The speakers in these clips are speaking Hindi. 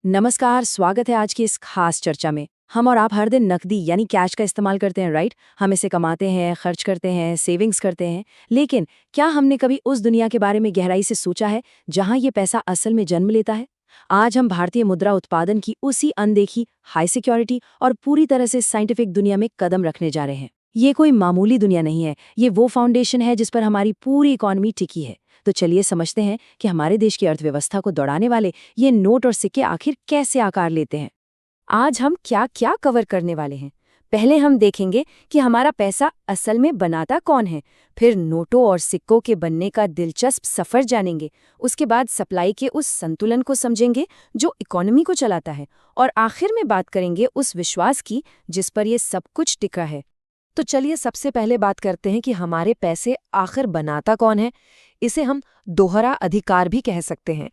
नमस्कार, स्वागत है आज की इस खास चर्चा में। हम और आप हर दिन नकदी यानी कैश का इस्तेमाल करते हैं, राइट? हम इसे कमाते हैं, खर्च करते हैं, सेविंग्स करते हैं। लेकिन क्या हमने कभी उस दुनिया के बारे में गहराई से सोचा है जहां ये पैसा असल में जन्म लेता है? आज हम भारतीय मुद्रा उत्पादन की उसी अनदेखी, हाई सिक्योरिटी और पूरी तरह से साइंटिफिक दुनिया में कदम रखने जा रहे हैं। ये कोई मामूली दुनिया नहीं है, ये वो फाउंडेशन है जिस पर हमारी पूरी इकॉनमी टिकी है। तो चलिए समझते हैं कि हमारे देश की अर्थव्यवस्था को दौड़ाने वाले ये नोट और सिक्के आखिर कैसे आकार लेते हैं। आज हम क्या क्या कवर करने वाले हैं। पहले हम देखेंगे कि हमारा पैसा असल में बनाता कौन है, फिर नोटों और सिक्कों के बनने का दिलचस्प सफर जानेंगे, उसके बाद सप्लाई के उस संतुलन को समझेंगे जो इकोनॉमी को चलाता है, और आखिर में बात करेंगे उस विश्वास की जिस पर ये सब कुछ टिका है। तो चलिए सबसे पहले बात करते हैं कि हमारे पैसे आखिर बनाता कौन है। इसे हम दोहरा अधिकार भी कह सकते हैं।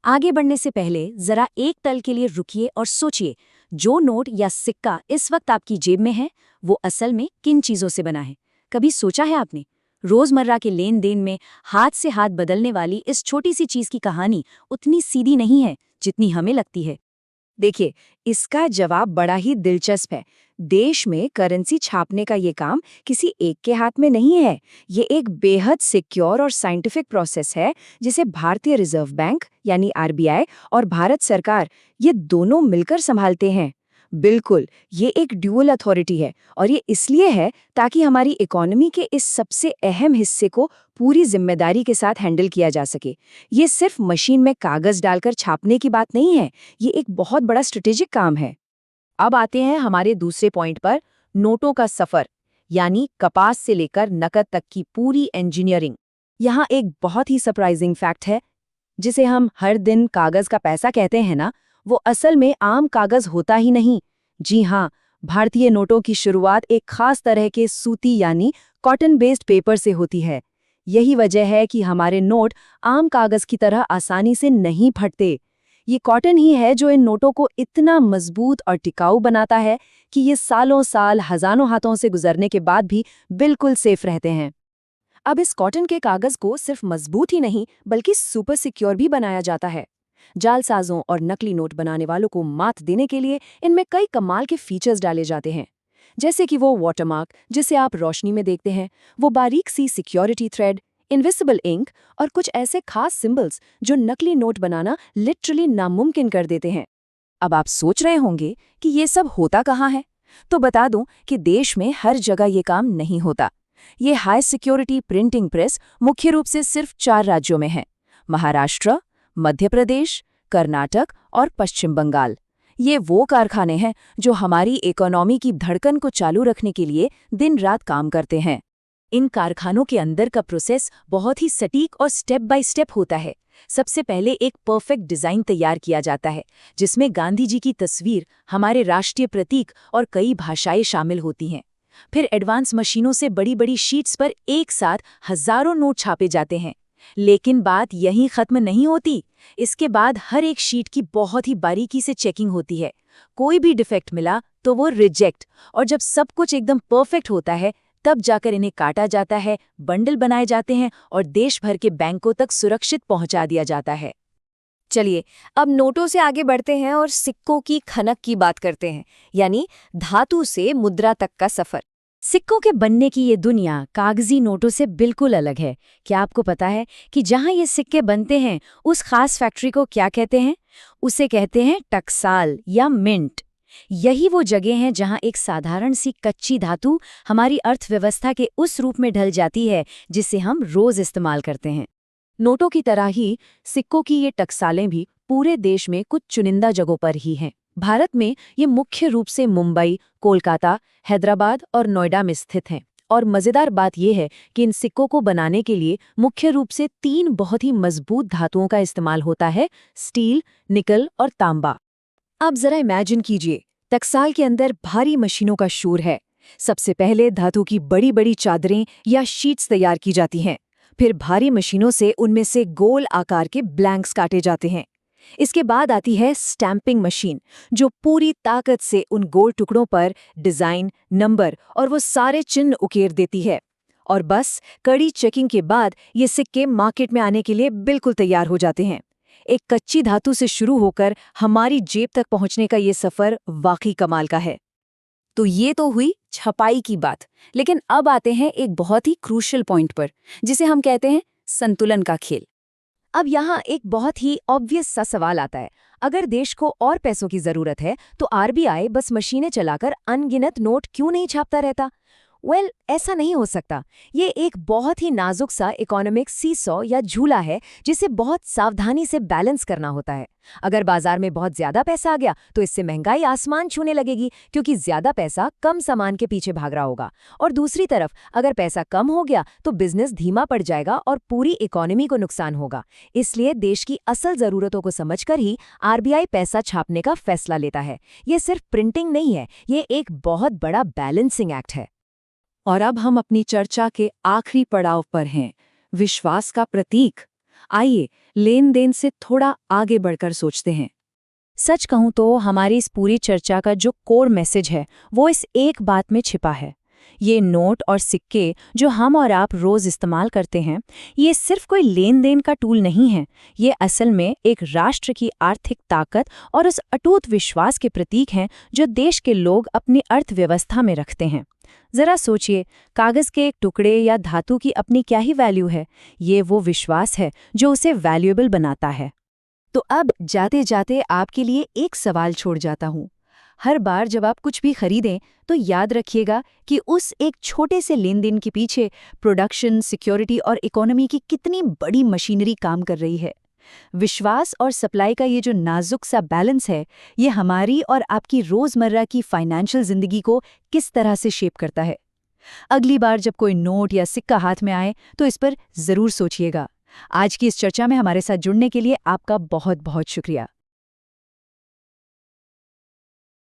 आगे बढ़ने से पहले जरा एक पल के लिए रुकिए और सोचिए, जो नोट या सिक्का इस वक्त आपकी जेब में है, वो असल में किन चीजों से बना है? कभी सोचा है आपने? रोजमर्रा के लेन देन में हाथ से हाथ बदलने वाली इस छोटी सी चीज की कहानी उतनी सीधी नहीं है जितनी हमें लगती है। देखिए, इसका जवाब बड़ा ही दिलचस्प है। देश में करेंसी छापने का ये काम किसी एक के हाथ में नहीं है। ये एक बेहद सिक्योर और साइंटिफिक प्रोसेस है जिसे भारतीय रिजर्व बैंक यानी आरबीआई और भारत सरकार ये दोनों मिलकर संभालते हैं। बिल्कुल, ये एक ड्यूअल अथॉरिटी है और ये इसलिए है ताकि हमारी इकोनॉमी के इस सबसे अहम हिस्से को पूरी जिम्मेदारी के साथ हैंडल किया जा सके। ये सिर्फ मशीन में कागज डालकर छापने की बात नहीं है, ये एक बहुत बड़ा स्ट्रेटेजिक काम है। अब आते हैं हमारे दूसरे पॉइंट पर, नोटों का सफर, यानी कपास से लेकर नकद तक की पूरी इंजीनियरिंग। यहाँ एक बहुत ही सरप्राइजिंग फैक्ट है। जिसे हम हर दिन कागज का पैसा कहते हैं ना, वो असल में आम कागज होता ही नहीं। जी हाँ, भारतीय नोटों की शुरुआत एक खास तरह के सूती यानी कॉटन बेस्ड पेपर से होती है। यही वजह है कि हमारे नोट आम कागज की तरह आसानी से नहीं फटते। ये कॉटन ही है जो इन नोटों को इतना मजबूत और टिकाऊ बनाता है कि ये सालों साल हजारों हाथों से गुजरने के बाद भी बिल्कुल सेफ रहते हैं। अब इस कॉटन के कागज को सिर्फ मजबूत ही नहीं बल्कि सुपर सिक्योर भी बनाया जाता है। जालसाजों और नकली नोट बनाने वालों को मात देने के लिए इनमें कई कमाल के फीचर्स डाले जाते हैं, जैसे कि वो वाटरमार्क जिसे आप रोशनी में देखते हैं, वो बारीक सी सिक्योरिटी थ्रेड, इनविजिबल इंक और कुछ ऐसे खास सिंबल्स जो नकली नोट बनाना लिटरली नामुमकिन कर देते हैं। अब आप सोच रहे होंगे कि ये सब होता कहाँ है, तो बता दूं कि देश में हर जगह ये काम नहीं होता। ये हाई सिक्योरिटी प्रिंटिंग प्रेस मुख्य रूप से सिर्फ 4 राज्यों में है: महाराष्ट्र, मध्य प्रदेश, कर्नाटक और पश्चिम बंगाल। ये वो कारखाने हैं जो हमारी इकोनॉमी की धड़कन को चालू रखने के लिए दिन रात काम करते हैं। इन कारखानों के अंदर का प्रोसेस बहुत ही सटीक और स्टेप बाय स्टेप होता है। सबसे पहले एक परफेक्ट डिजाइन तैयार किया जाता है जिसमें गांधी जी की तस्वीर, हमारे राष्ट्रीय प्रतीक और कई भाषाएं शामिल होती हैं। फिर एडवांस मशीनों से बड़ी बड़ी शीट्स पर एक साथ हजारों नोट छापे जाते हैं। लेकिन बात यहीं खत्म नहीं होती। इसके बाद हर एक शीट की बहुत ही बारीकी से चेकिंग होती है। कोई भी डिफेक्ट मिला तो वो रिजेक्ट, और जब सब कुछ एकदम परफेक्ट होता है तब जाकर इन्हें काटा जाता है, बंडल बनाए जाते हैं और देश भर के बैंकों तक सुरक्षित पहुंचा दिया जाता है। चलिए, अब नोटों से आगे बढ़ते हैं और सिक्कों की खनक की बात करते हैं, यानी धातु से मुद्रा तक का सफर। सिक्कों के बनने की ये दुनिया कागजी नोटों से बिल्कुल अलग है। क्या आपको पता है कि जहां ये सिक्के बनते हैं उस खास फैक्ट्री को क्या कहते हैं? उसे कहते हैं टकसाल या मिंट। यही वो जगह है जहां एक साधारण सी कच्ची धातु हमारी अर्थव्यवस्था के उस रूप में ढल जाती है जिसे हम रोज इस्तेमाल करते हैं। नोटों की तरह ही सिक्कों की ये टकसालें भी पूरे देश में कुछ चुनिंदा जगहों पर ही हैं। भारत में ये मुख्य रूप से मुंबई, कोलकाता, हैदराबाद और नोएडा में स्थित हैं। और मज़ेदार बात यह है कि इन सिक्कों को बनाने के लिए मुख्य रूप से 3 बहुत ही मजबूत धातुओं का इस्तेमाल होता है: स्टील, निकल और तांबा। अब जरा इमेजिन कीजिए, टकसाल के अंदर भारी मशीनों का शोर है। सबसे पहले धातु की बड़ी बड़ी चादरें या शीट्स तैयार की जाती हैं। फिर भारी मशीनों से उनमें से गोल आकार के ब्लैंक्स काटे जाते हैं। इसके बाद आती है स्टैंपिंग मशीन, जो पूरी ताकत से उन गोल टुकड़ों पर डिजाइन, नंबर और वो सारे चिन्ह उकेर देती है। और बस कड़ी चेकिंग के बाद ये सिक्के मार्केट में आने के लिए बिल्कुल तैयार हो जाते हैं। एक कच्ची धातु से शुरू होकर हमारी जेब तक पहुंचने का ये सफर वाकई कमाल का है। तो ये तो हुई छपाई की बात, लेकिन अब आते हैं एक बहुत ही क्रूशियल पॉइंट पर, जिसे हम कहते हैं संतुलन का खेल। अब यहाँ एक बहुत ही ऑब्वियस सा सवाल आता है, अगर देश को और पैसों की जरूरत है तो आरबीआई बस मशीनें चलाकर अनगिनत नोट क्यों नहीं छापता रहता? ऐसा नहीं हो सकता। ये एक बहुत ही नाजुक सा इकोनॉमिक सीसॉ या झूला है जिसे बहुत सावधानी से बैलेंस करना होता है। अगर बाजार में बहुत ज्यादा पैसा आ गया तो इससे महंगाई आसमान छूने लगेगी, क्योंकि ज्यादा पैसा कम सामान के पीछे भाग रहा होगा। और दूसरी तरफ अगर पैसा कम हो गया तो बिजनेस धीमा पड़ जाएगा और पूरी इकोनॉमी को नुकसान होगा। इसलिए देश की असल जरूरतों को समझकर ही आरबीआई पैसा छापने का फैसला लेता है। ये सिर्फ प्रिंटिंग नहीं है, ये एक बहुत बड़ा बैलेंसिंग एक्ट है। और अब हम अपनी चर्चा के आखिरी पड़ाव पर हैं, विश्वास का प्रतीक। आइए लेन देन से थोड़ा आगे बढ़कर सोचते हैं। सच कहूं तो हमारी इस पूरी चर्चा का जो कोर मैसेज है वो इस एक बात में छिपा है। ये नोट और सिक्के जो हम और आप रोज इस्तेमाल करते हैं, ये सिर्फ कोई लेन देन का टूल नहीं है। ये असल में एक राष्ट्र की आर्थिक ताकत और उस अटूट विश्वास के प्रतीक हैं जो देश के लोग अपनी अर्थव्यवस्था में रखते हैं। जरा सोचिए, कागज के एक टुकड़े या धातु की अपनी क्या ही वैल्यू है। ये वो विश्वास है जो उसे वैल्यूएबल बनाता है। तो अब जाते जाते आपके लिए एक सवाल छोड़ जाता हूं। हर बार जब आप कुछ भी खरीदें तो याद रखिएगा कि उस एक छोटे से लेन देन के पीछे प्रोडक्शन, सिक्योरिटी और इकोनॉमी की कितनी बड़ी मशीनरी काम कर रही है। विश्वास और सप्लाई का ये जो नाजुक सा बैलेंस है, ये हमारी और आपकी रोजमर्रा की फाइनेंशियल जिंदगी को किस तरह से शेप करता है। अगली बार जब कोई नोट या सिक्का हाथ में आए तो इस पर जरूर सोचिएगा। आज की इस चर्चा में हमारे साथ जुड़ने के लिए आपका बहुत बहुत शुक्रिया।